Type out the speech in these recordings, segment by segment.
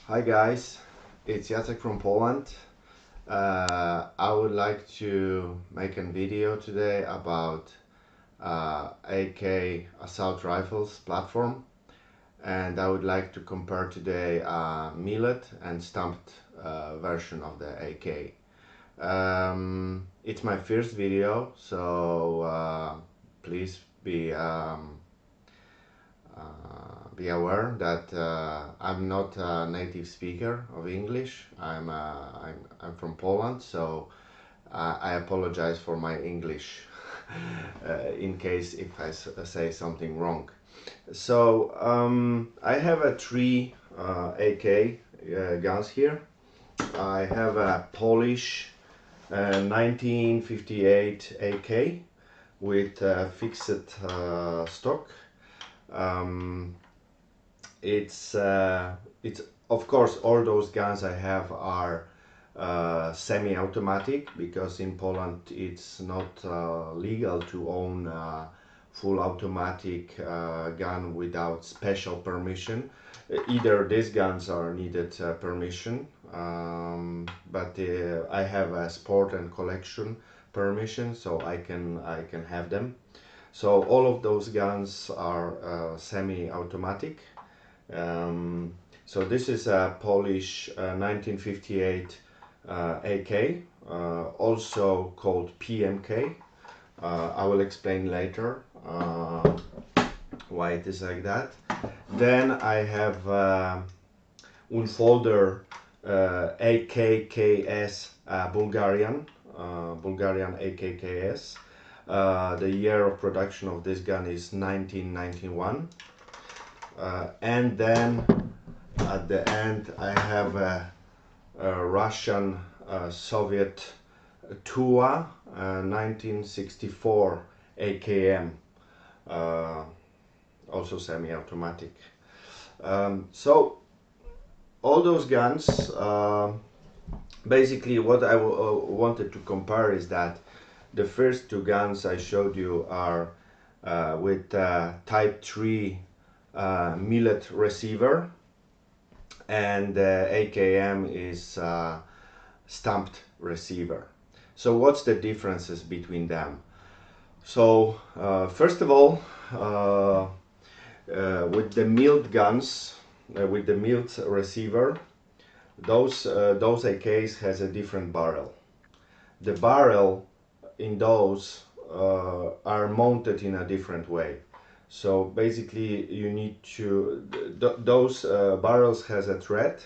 Hi guys, it's Jacek from Poland. I would like to make a video today about AK assault rifles platform, and I would like to compare today millet and stamped version of the AK. It's my first video, so please be aware that I'm not a native speaker of English. I'm from Poland, so I apologize for my English in case if I say something wrong. So I have a three AK guns here. I have a Polish 1958 AK with fixed stock. It's of course all those guns I have are semi-automatic, because in Poland it's not legal to own a full automatic gun without special permission. Either these guns are needed permission, but I have a sport and collection permission, so I can have them. So all of those guns are semi-automatic. So this is a Polish 1958 AK, also called PMK. I will explain later why it is like that. Then I have Unfolder AKKS Bulgarian AKKS. The year of production of this gun is 1991. And then at the end I have a Russian Soviet Tua 1964 AKM, also semi-automatic. So all those guns, basically what I wanted to compare is that the first two guns I showed you are with Type 3 millet receiver, and AKM is stamped receiver. So what's the differences between them? So first of all, with the milled guns, with the milled receiver, those AKs has a different barrel. The barrel in those are mounted in a different way. So basically you need to, those barrels has a thread,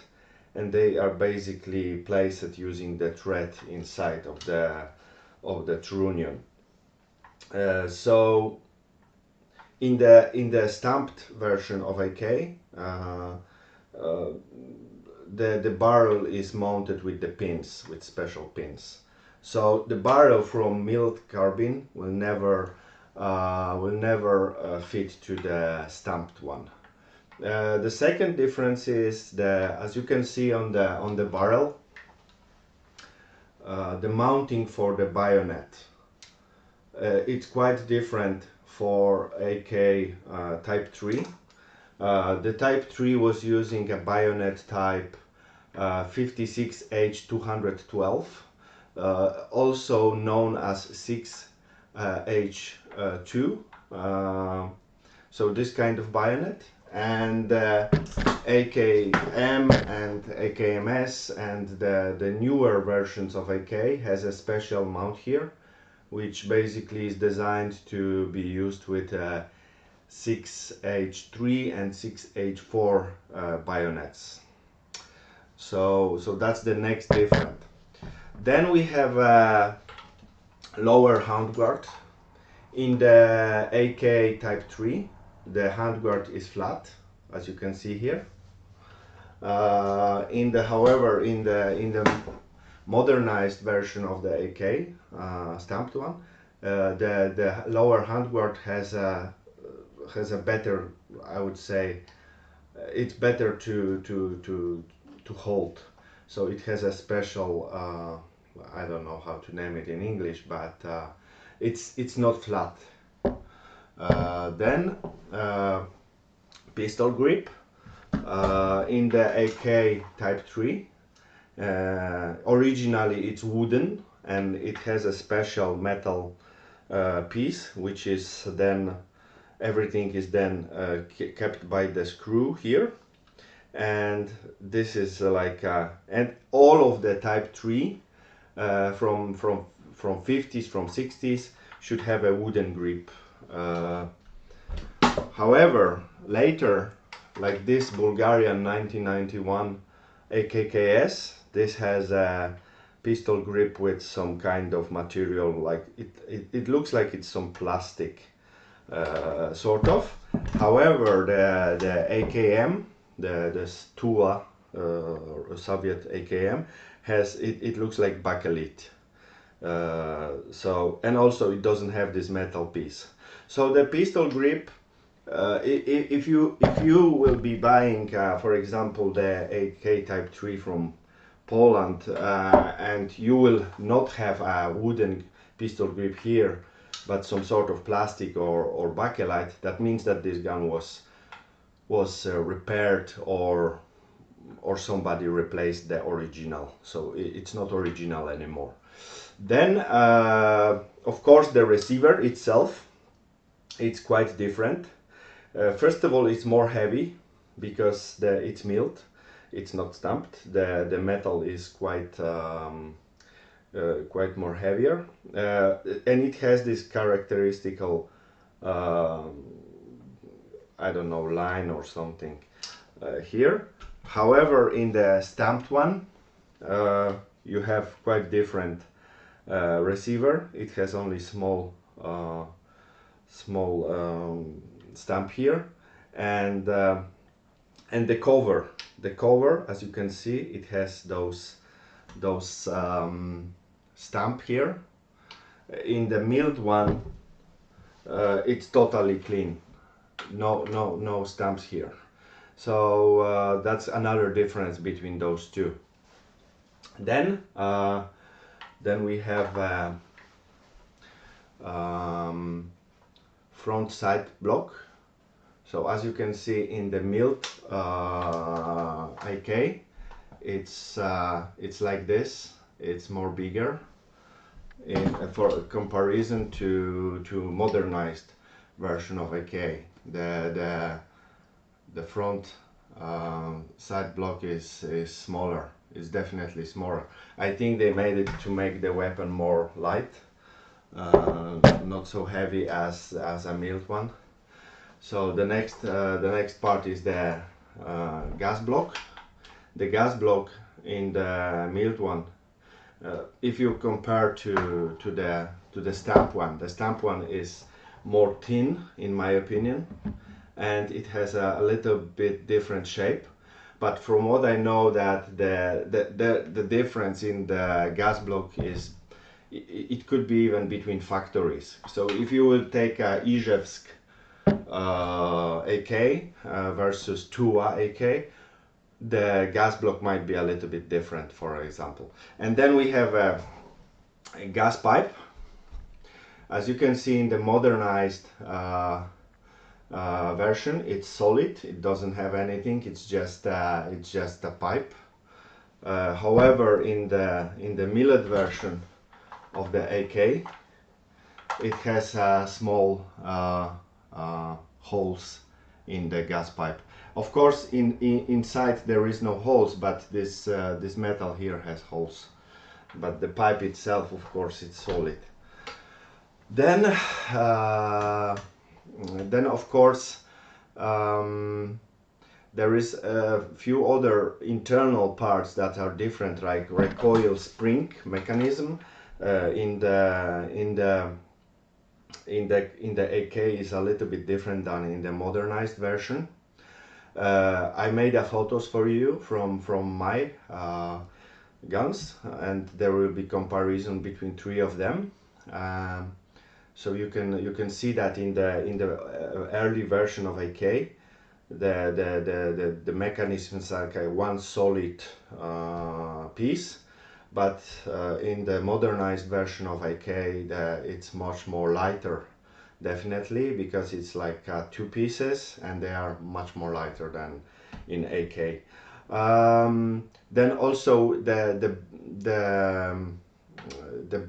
and they are basically placed using the thread inside of the trunnion. So in the stamped version of AK, the barrel is mounted with the pins, with special pins. So the barrel from milled carbine will never fit to the stamped one. The second difference is as you can see on the barrel, the mounting for the bayonet. It's quite different for AK Type 3. The Type 3 was using a bayonet type 56H212, also known as 6H2. So this kind of bayonet, and AKM and AKMS and the newer versions of AK has a special mount here, which basically is designed to be used with 6H3 and 6H4 bayonets. So that's the next difference. Then we have a lower handguard. In the AK Type 3, the handguard is flat, as you can see here. However, in the modernized version of the AK, stamped one, the lower handguard has a better, I would say, it's better to hold. So it has a special, I don't know how to name it in English, but it's not flat. Then pistol grip. in the AK Type 3. Originally it's wooden, and it has a special metal piece, which is then everything is then kept by the screw here. And this is and all of the Type 3 from 50s, from 60s should have a wooden grip. However, later, like this Bulgarian 1991 AKKS, this has a pistol grip with some kind of material, like it looks like it's some plastic, sort of. However, the AKM, the Stua Soviet AKM, has it looks like bakelite. So, and also it doesn't have this metal piece. So the pistol grip, if you will be buying, for example, the AK Type 3 from Poland, and you will not have a wooden pistol grip here, but some sort of plastic or bakelite, that means that this gun was repaired, or somebody replaced the original, so it's not original anymore. Then of course the receiver itself, it's quite different. First of all, it's more heavy because it's milled, it's not stamped. The metal is quite more heavier, and it has this characteristical I don't know, line or something here. However, in the stamped one, you have quite different receiver. It has only small stamp here, and the cover, as you can see, it has those stamp here. In the milled one, it's totally clean, no stamps here. So that's another difference between those two. Then we have front side block. So as you can see in the milled AK, it's like this. It's more bigger for comparison to modernized version of AK. The front side block is smaller. It's definitely smaller. I think they made it to make the weapon more light, not so heavy as a milled one. So the next part is the gas block. The gas block in the milled one, if you compare to the stamp one, the stamp one is more thin in my opinion, and it has a little bit different shape. But from what I know, that the difference in the gas block is, it could be even between factories. So if you will take a Izhevsk AK versus Tua AK, the gas block might be a little bit different, for example. And then we have a gas pipe. As you can see in the modernized version, it's solid. It doesn't have anything. It's just a pipe. However, in the millet version of the AK, it has small holes in the gas pipe. Of course, inside there is no holes, but this metal here has holes. But the pipe itself, of course, it's solid. Then of course, there is a few other internal parts that are different, like recoil spring mechanism. In the AK is a little bit different than in the modernized version. I made a photos for you from my guns, and there will be comparison between three of them. So you can see that in the early version of AK, the mechanisms are like one solid piece, but in the modernized version of AK, it's much more lighter, definitely, because it's like two pieces, and they are much more lighter than in AK. Then also the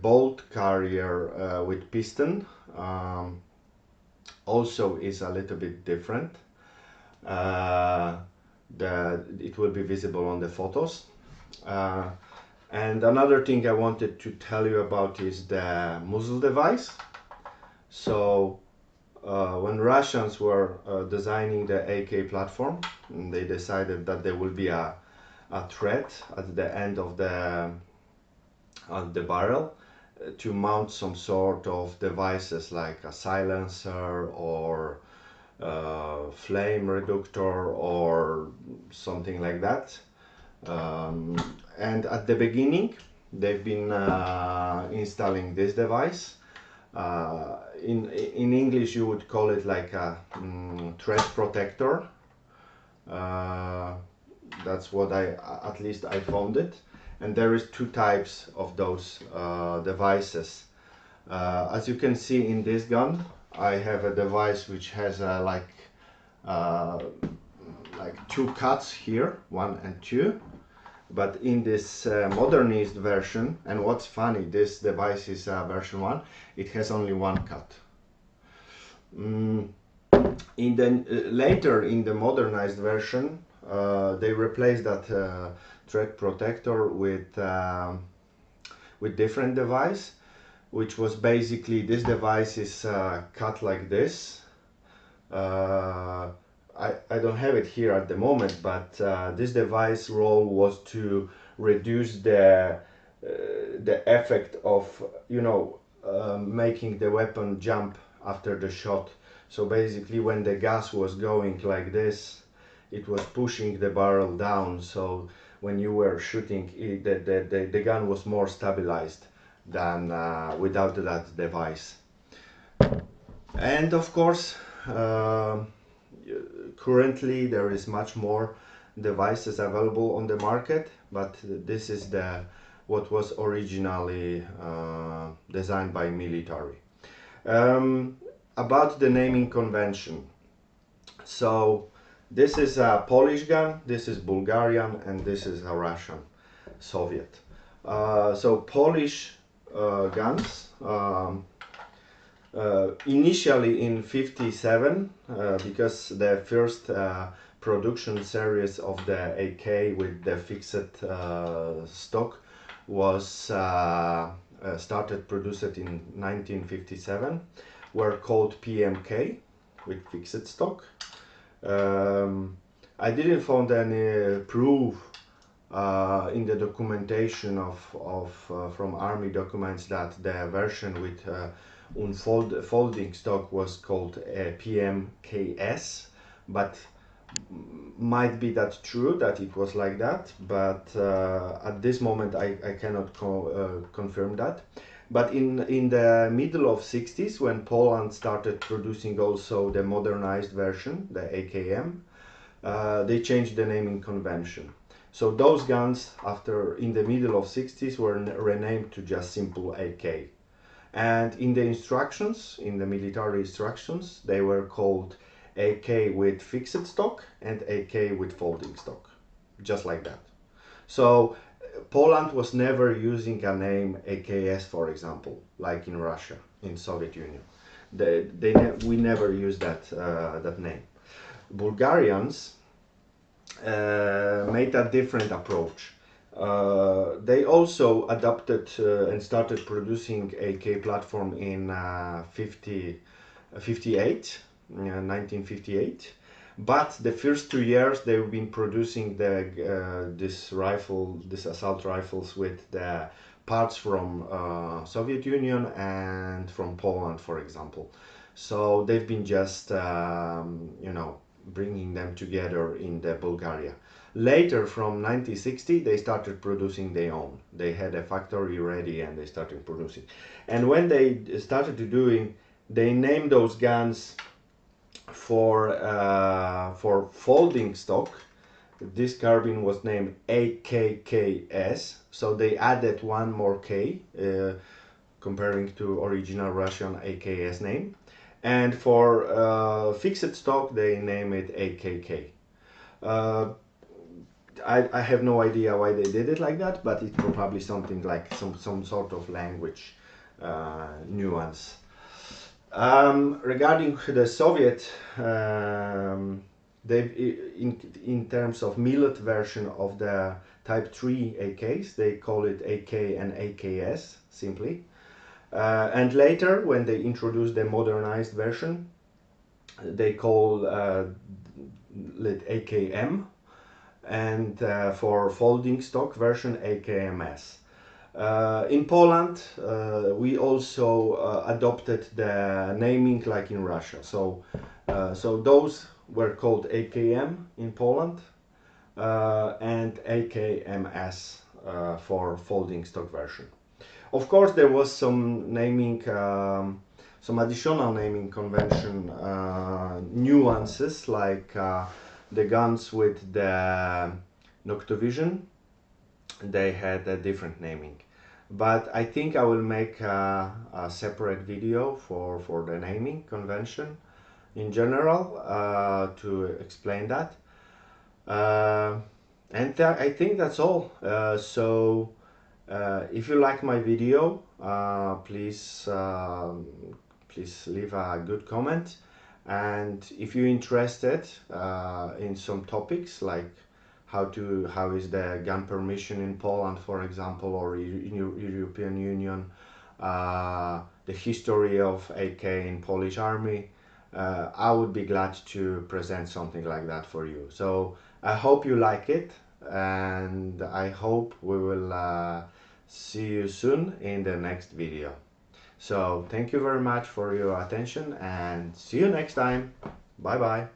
bolt carrier with piston also is a little bit different. It will be visible on the photos. And another thing I wanted to tell you about is the muzzle device. So when Russians were designing the AK platform, they decided that there will be a thread at the end of the barrel to mount some sort of devices like a silencer or flame reductor or something like that. And at the beginning they've been installing this device. In English you would call it like a thread protector. That's what at least I found it. And there is two types of those devices. As you can see in this gun, I have a device which has like two cuts here, 1 and 2. But in this modernized version, and what's funny, this device is version 1, it has only 1 cut. Later in the modernized version, they replaced that thread protector with different device, which was basically, this device is cut like this. I don't have it here at the moment, but this device role was to reduce the effect of, you know, making the weapon jump after the shot. So basically when the gas was going like this, it was pushing the barrel down, so when you were shooting the gun was more stabilized than without that device. And of course currently there is much more devices available on the market, but this is what was originally designed by military. About the naming convention, so this is a Polish gun, this is Bulgarian, and this is a Russian, Soviet. So Polish guns, initially in 57, because the first production series of the AK with the fixed stock was started produced in 1957, were called PMK with fixed stock. I didn't find any proof in the documentation from army documents that the version with folding stock was called PMKS, but might be that true that it was like that, but at this moment I cannot confirm that. But in the middle of 60s, when Poland started producing also the modernized version, the AKM, they changed the naming convention. So those guns in the middle of 60s were renamed to just simple AK. And in the instructions, in the military instructions, they were called AK with fixed stock and AK with folding stock, just like that. So Poland was never using a name AKS, for example, like in Russia, in Soviet Union. We never used that name. Bulgarians made a different approach. They also adopted and started producing AK platform in 1958. But the first 2 years they've been producing this assault rifles with the parts from Soviet Union and from Poland, for example. So they've been just bringing them together in the Bulgaria. Later, from 1960, they started producing their own. They had a factory ready and they started producing. And when they started to doing, they named those guns for folding stock. This carbine was named AKKS, so they added one more K, comparing to original Russian AKS name. And for fixed stock, they name it AKK. Uh, I have no idea why they did it like that, but it's probably something like some sort of language nuance. Regarding the Soviet, they in terms of millet version of the Type 3 AKs, they call it AK and AKS simply. And later, when they introduced the modernized version, they call it AKM, and for folding stock version AKMS. In Poland, we also adopted the naming like in Russia. So those were called AKM in Poland and AKMS for folding stock version. Of course, there was some naming, some additional naming convention nuances, like the guns with the Noctovision. They had a different naming, but I think I will make a separate video for the naming convention in general to explain that. And I think that's all. If you like my video, please leave a good comment. And if you're interested in some topics like how is the gun permission in Poland, for example, or in European Union, the history of AK in Polish Army, I would be glad to present something like that for you. So I hope you like it, and I hope we will see you soon in the next video. So thank you very much for your attention, and see you next time. Bye bye.